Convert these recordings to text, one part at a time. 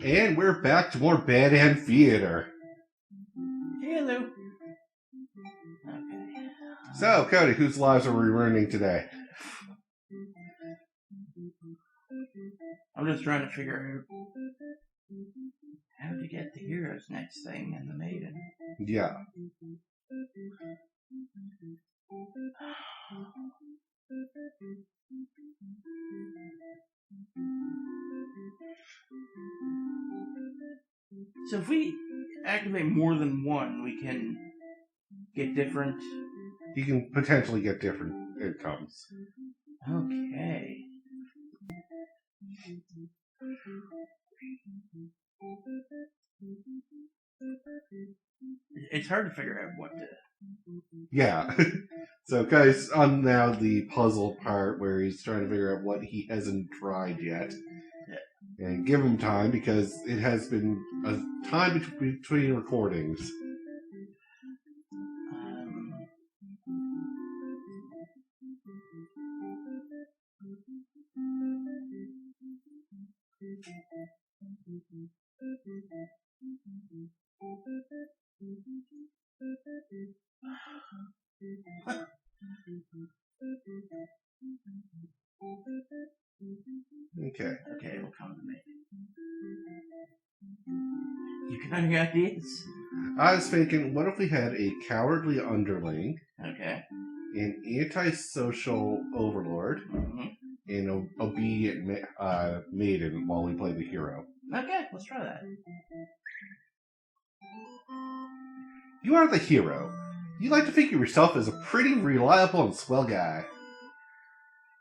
And we're back to more Bad and Theater. Hello. Okay. So, Cody, whose lives are we ruining today? I'm just trying to figure out how to get the hero's next thing and the maiden. Yeah. So if we activate more than one, we can get different... You can potentially get different incomes. Okay. It's hard to figure out what to... Yeah. So, guys, on now the puzzle part where he's trying to figure out what he hasn't tried yet. Yeah. And give him time because it has been a time between recordings. Okay. Okay, it'll come to me. You got any ideas? I was thinking, what if we had a cowardly underling, Okay. an antisocial overlord, and an obedient maiden while we play the hero? Okay, let's try that. You are the hero. You like to think of yourself as a pretty reliable and swell guy.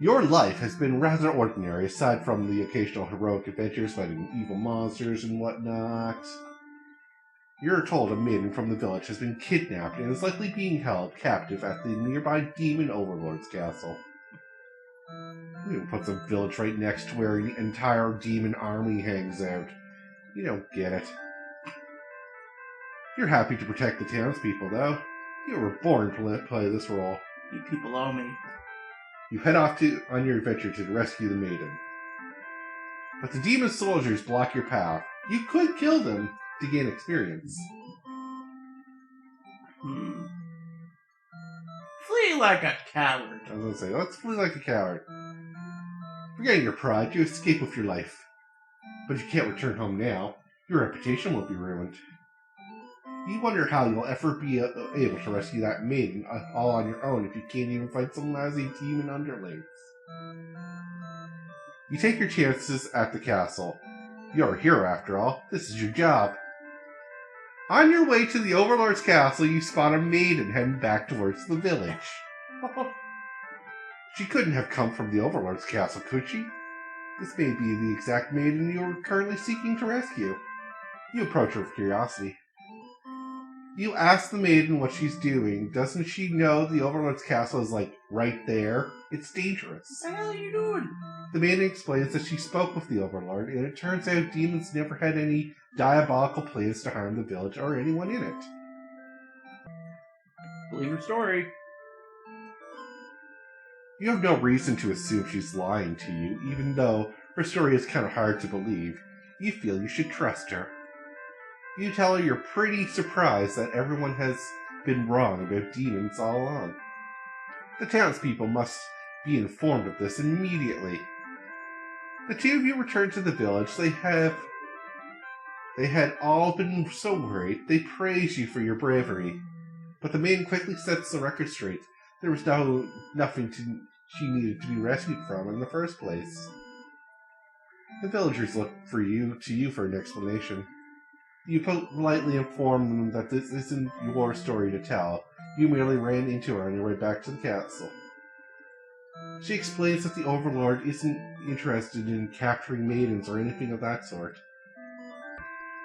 Your life has been rather ordinary, aside from the occasional heroic adventures fighting evil monsters and whatnot. You're told a maiden from the village has been kidnapped and is likely being held captive at the nearby demon overlord's castle. You put the village right next to where the entire demon army hangs out. You don't get it. You're happy to protect the townspeople, though. You were born to play this role. You people owe me. You head off on your adventure to rescue the maiden. But the demon soldiers block your path. You could kill them to gain experience. Flee like a coward. I was going to say, let's flee like a coward. Forgetting your pride, you escape with your life. But you can't return home now. Your reputation will be ruined. You wonder how you'll ever be able to rescue that maiden all on your own if you can't even fight some lousy demon underlings. You take your chances at the castle. You're a hero after all. This is your job. On your way to the Overlord's castle, you spot a maiden heading back towards the village. She couldn't have come from the Overlord's castle, could she? This may be the exact maiden you are currently seeking to rescue. You approach her with curiosity. You ask the maiden what she's doing. Doesn't she know the Overlord's castle is, right there? It's dangerous. What the hell are you doing? The maiden explains that she spoke with the Overlord, and it turns out demons never had any diabolical plans to harm the village or anyone in it. Believe her story. You have no reason to assume she's lying to you, even though her story is kind of hard to believe. You feel you should trust her. You tell her you're pretty surprised that everyone has been wrong about demons all along. The townspeople must be informed of this immediately. The two of you return to the village. They had all been so worried. They praise you for your bravery. But the maiden quickly sets the record straight. There was nothing she needed to be rescued from in the first place. The villagers look to you for an explanation. You politely inform them that this isn't your story to tell. You merely ran into her on your way back to the castle. She explains that the Overlord isn't interested in capturing maidens or anything of that sort.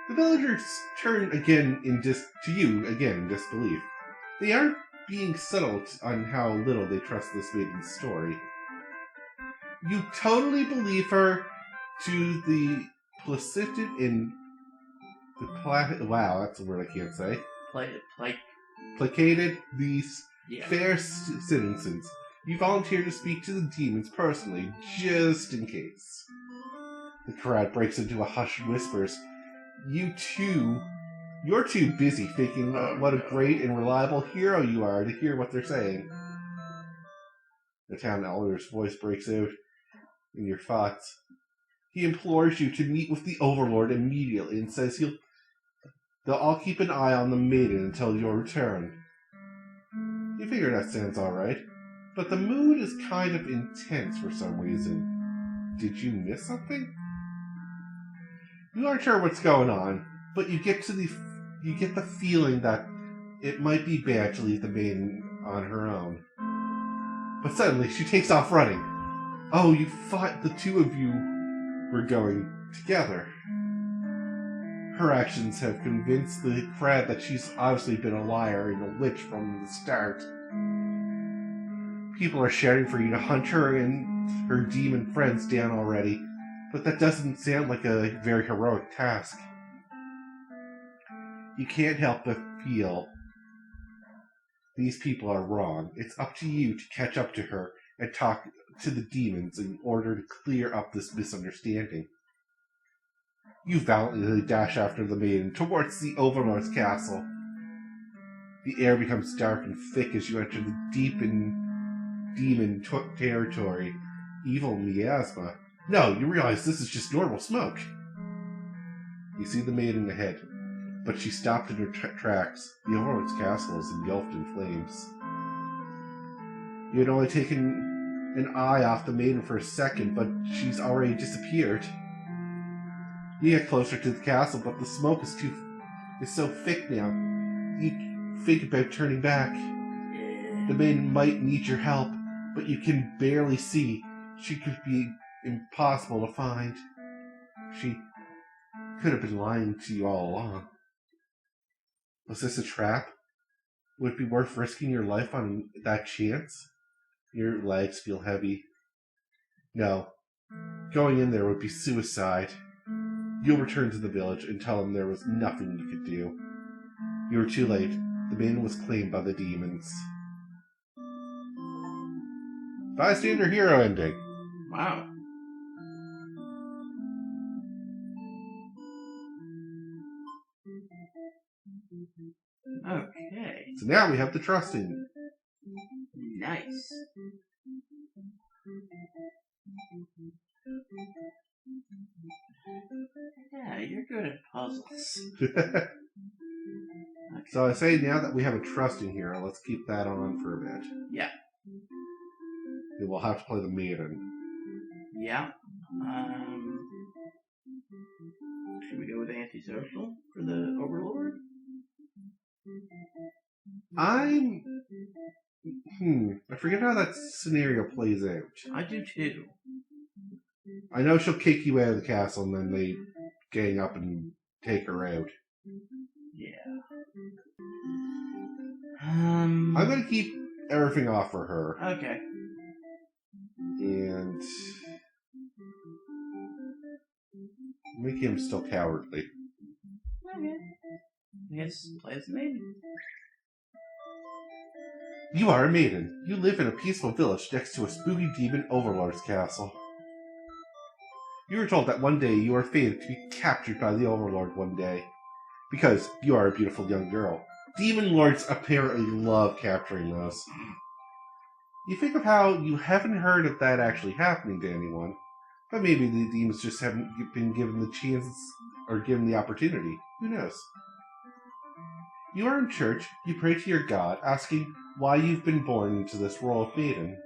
The villagers turn again in disbelief. They aren't being settled on how little they trust this maiden's story. You totally believe her to the placated and wow, that's a word I can't say. Placated these fair citizens. You volunteer to speak to the demons personally, just in case. The crowd breaks into a hush of whispers. You're too busy thinking what a great and reliable hero you are to hear what they're saying. The town elder's voice breaks out in your thoughts. He implores you to meet with the Overlord immediately and says they'll all keep an eye on the maiden until your return. You figure that sounds alright, but the mood is kind of intense for some reason. Did you miss something? You aren't sure what's going on, but you get the feeling that it might be bad to leave the maiden on her own. But suddenly she takes off running. Oh, you thought the two of you were going together. Her actions have convinced the crowd that she's obviously been a liar and a witch from the start. People are shouting for you to hunt her and her demon friends down already, but that doesn't sound like a very heroic task. You can't help but feel these people are wrong. It's up to you to catch up to her and talk to the demons in order to clear up this misunderstanding. You valiantly dash after the maiden towards the Overlord's castle. The air becomes dark and thick as you enter the deep and demon territory. Evil miasma. No, you realize this is just normal smoke. You see the maiden ahead, but she stopped in her tracks. The Overlord's castle is engulfed in flames. You had only taken an eye off the maiden for a second, but she's already disappeared. You get closer to the castle, but the smoke is so thick now. You think about turning back. The maiden might need your help, but you can barely see. She could be impossible to find. She could have been lying to you all along. Was this a trap? Would it be worth risking your life on that chance? Your legs feel heavy. No. Going in there would be suicide. You'll return to the village and tell them there was nothing you could do. You were too late. The maiden was claimed by the demons. Bystander hero ending. Wow. Okay. So now we have the trusting. Nice. Yeah, you're good at puzzles. Okay. So I say now that we have a trusting hero, let's keep that on for a bit. Yeah. And we'll have to play the maiden. Yeah. Should we go with antisocial for the Overlord? I forget how that scenario plays out. I do too. I know she'll kick you out of the castle and then they gang up and take her out. Yeah. I'm going to keep everything off for her. Okay. And make him still cowardly. Okay. I guess play as a maiden. You are a maiden. You live in a peaceful village next to a spooky demon overlord's castle. You were told that one day you are fated to be captured by the overlord one day. Because you are a beautiful young girl. Demon lords apparently love capturing those. You think of how you haven't heard of that actually happening to anyone. But maybe the demons just haven't been given the chance or given the opportunity. Who knows? You are in church, you pray to your God, asking why you've been born into this role of maiden.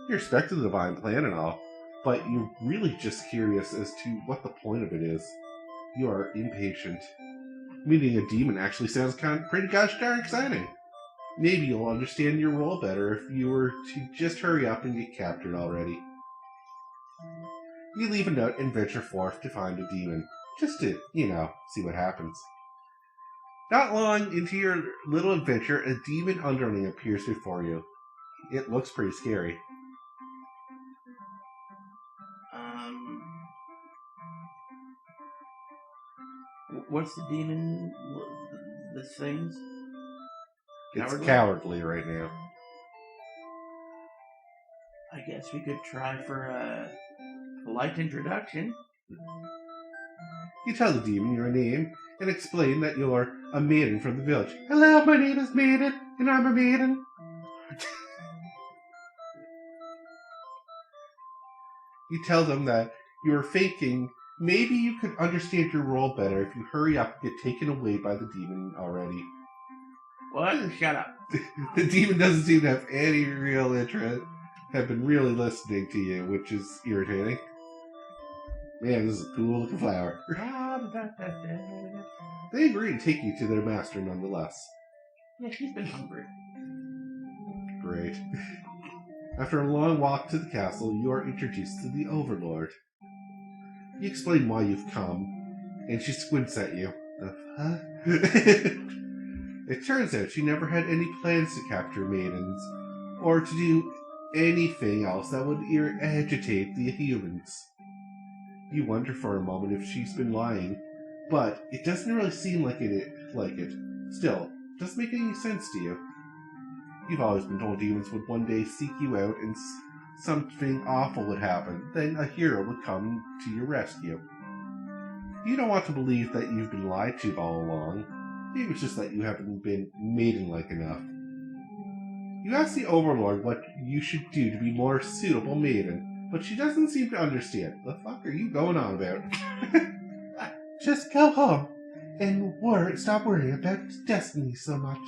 You respect the divine plan and all, but you're really just curious as to what the point of it is. You are impatient. Meeting a demon actually sounds pretty gosh darn exciting. Maybe you'll understand your role better if you were to just hurry up and get captured already. You leave a note and venture forth to find a demon. Just to, see what happens. Not long into your little adventure, a demon underling appears before you. It looks pretty scary. What's the demon? The things? It's cowardly right now. I guess we could try for Polite introduction. You tell the demon your name and explain that you're a maiden from the village. Hello, my name is Maiden, and I'm a maiden. You tell them that you are faking. Maybe you could understand your role better if you hurry up and get taken away by the demon already. What? Shut up. The demon doesn't seem to have any real interest, have been really listening to you, which is irritating. Man, this is a cool looking flower. They agree to take you to their master nonetheless. Yeah, she's been hungry. Great. After a long walk to the castle, you are introduced to the Overlord. You explain why you've come, and she squints at you. Huh? It turns out she never had any plans to capture maidens, or to do anything else that would agitate the humans. You wonder for a moment if she's been lying, but it doesn't really seem like it. Still, it doesn't make any sense to you. You've always been told demons would one day seek you out and something awful would happen. Then a hero would come to your rescue. You don't want to believe that you've been lied to all along. Maybe it's just that you haven't been maiden-like enough. You ask the Overlord what you should do to be more suitable maiden, but she doesn't seem to understand. The fuck are you going on about? Just go home and stop worrying about destiny so much.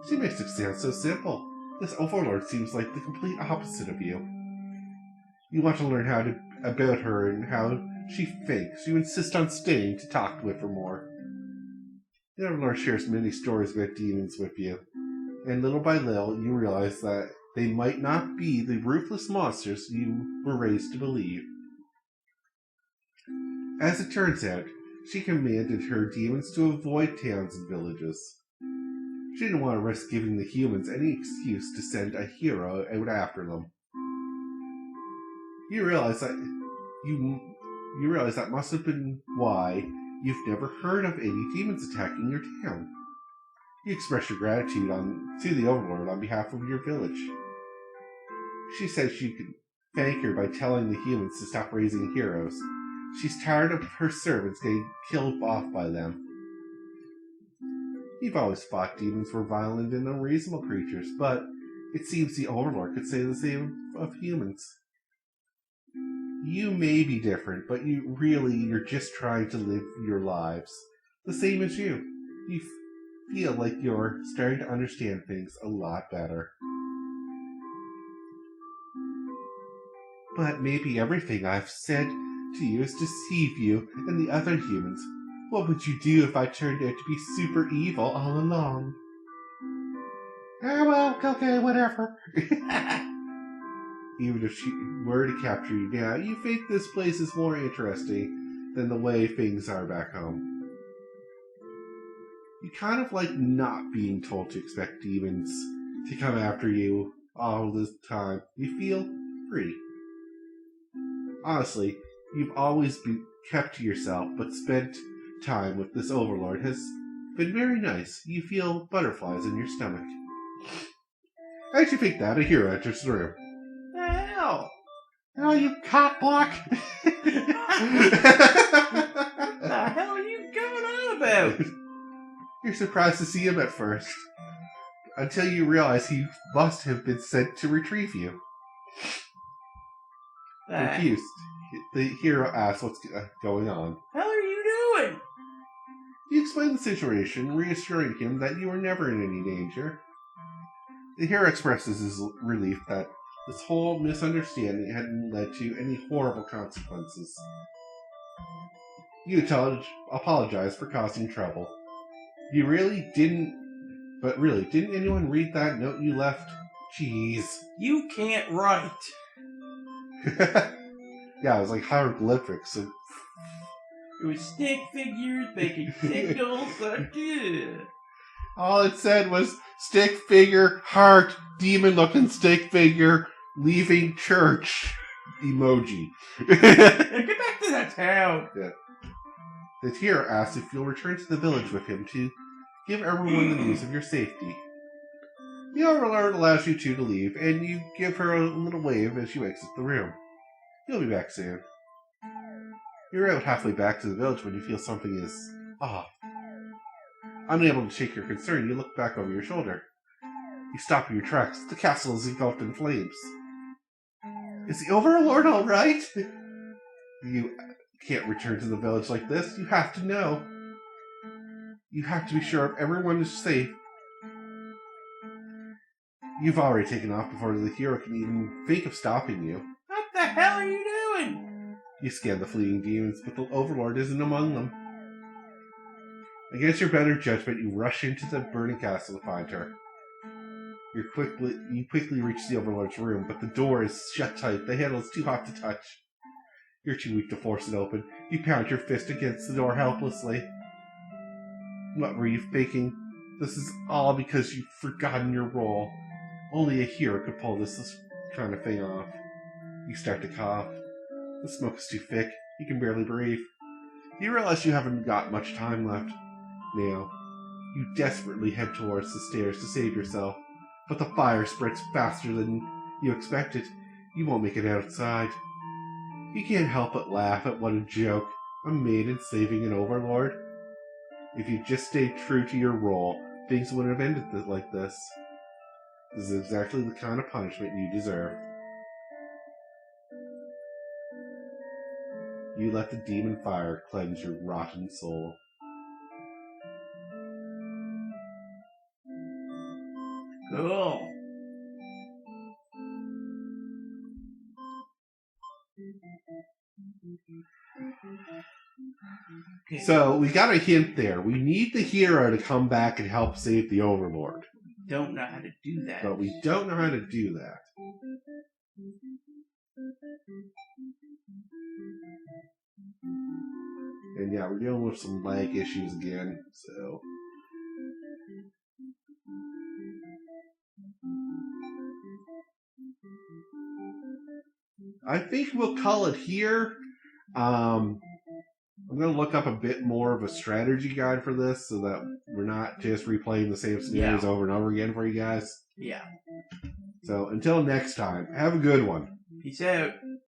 She makes it sound so simple. This Overlord seems like the complete opposite of you. You want to learn about her and how she thinks. You insist on staying to talk with her more. The Overlord shares many stories about demons with you, and little by little you realize that they might not be the ruthless monsters you were raised to believe. As it turns out, she commanded her demons to avoid towns and villages. She didn't want to risk giving the humans any excuse to send a hero out after them. You realize that must have been why you've never heard of any demons attacking your town. You express your gratitude to the Overlord on behalf of your village. She says you can thank her by telling the humans to stop raising heroes. She's tired of her servants getting killed off by them. You've always thought demons were violent and unreasonable creatures, but it seems the Overlord could say the same of humans. You may be different, but you're just trying to live your lives. The same as you. You feel like you're starting to understand things a lot better. But maybe everything I've said to you is to deceive you and the other humans. What would you do if I turned out to be super evil all along? Ah, well, okay, whatever. Even if she were to capture you now, you think this place is more interesting than the way things are back home. You kind of like not being told to expect demons to come after you all this time. You feel free. Honestly, you've always been kept to yourself, but spent time with this Overlord has been very nice. You feel butterflies in your stomach. As you think that, a hero enters the room. The hell? Oh, you cockblock! What the hell are you going on about? You're surprised to see him at first, until you realize he must have been sent to retrieve you. Confused, the hero asks what's going on. Hell are you doing? You explain the situation, reassuring him that you were never in any danger. The hero expresses his relief that this whole misunderstanding hadn't led to any horrible consequences. You apologize for causing trouble. Didn't anyone read that note you left? Jeez. You can't write. Yeah, it was like hieroglyphics. So... It was stick figures making signals like this. All it said was stick figure, heart, demon-looking stick figure, leaving church emoji. Get back to that town. Yeah. The hero asks if you'll return to the village with him to give everyone the news of your safety. The Overlord allows you two to leave, and you give her a little wave as you exit the room. You'll be back soon. You're about halfway back to the village when you feel something is off. Unable to shake your concern, you look back over your shoulder. You stop in your tracks. The castle is engulfed in flames. Is the Overlord all right? You can't return to the village like this. You have to know. You have to be sure if everyone is safe. You've already taken off before the hero can even think of stopping you. What the hell are you doing? You scan the fleeing demons, but the Overlord isn't among them. Against your better judgment, you rush into the burning castle to find her. You quickly reach the Overlord's room, but the door is shut tight. The handle is too hot to touch. You're too weak to force it open. You pound your fist against the door helplessly. What were you thinking? This is all because you've forgotten your role. Only a hero could pull this kind of thing off. You start to cough. The smoke is too thick. You can barely breathe. You realize you haven't got much time left. Now, you desperately head towards the stairs to save yourself, but the fire spreads faster than you expected. You won't make it outside. You can't help but laugh at what a joke. A maiden saving an Overlord? If you just stayed true to your role, things wouldn't have ended like this. This is exactly the kind of punishment you deserve. You let the demon fire cleanse your rotten soul. Cool. Okay. So, we got a hint there. We need the hero to come back and help save the Overlord. Don't know how to do that. But we don't know how to do that. And yeah, we're dealing with some lag issues again, so... I think we'll call it here. I'm going to look up a bit more of a strategy guide for this so that we're not just replaying the same scenarios over and over again for you guys. Yeah. So until next time, have a good one. Peace out.